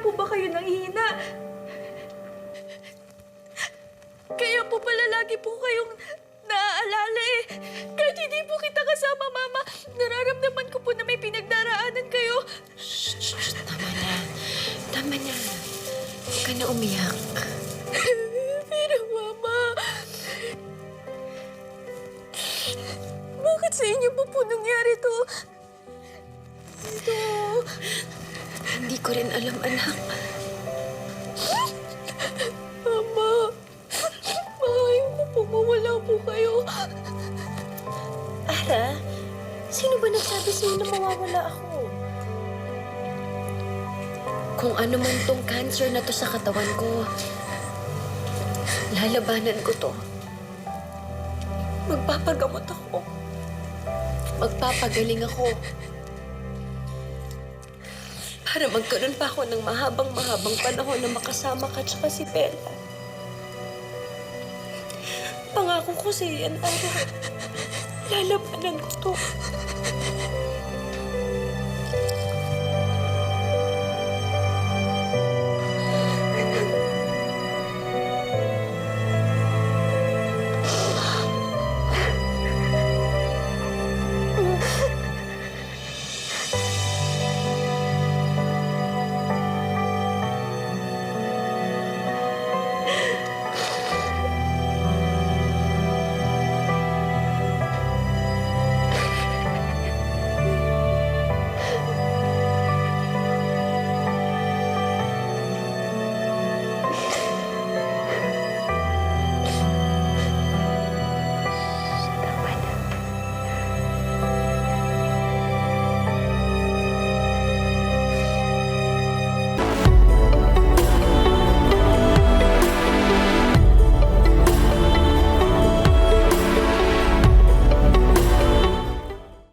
po ba kayo nanghihina? Kaya po pala lagi po kayong naaalala eh. Kahit hindi po kita kasama, Mama, nararamdaman ko po na may pinagdaraanan kayo. Shh, tama na. Tama na. Huwag ka na umiyak. Pero, Mama, bakit sa inyo po nangyari to? Ito. Hindi ko rin alam, anak. Mama, ayaw ko po mawala po kayo. Ara, sino ba nagsabi sa'yo na mawawala ako? Kung ano man tong cancer na to sa katawan ko, lalabanan ko to. Magpapagamot ako. Magpapagaling ako. Para magkaroon pa ako ng mahabang panahon na makasama ka tsaka si Bella. Pangako ko sa iyan, Ara. Lalabanan ko to.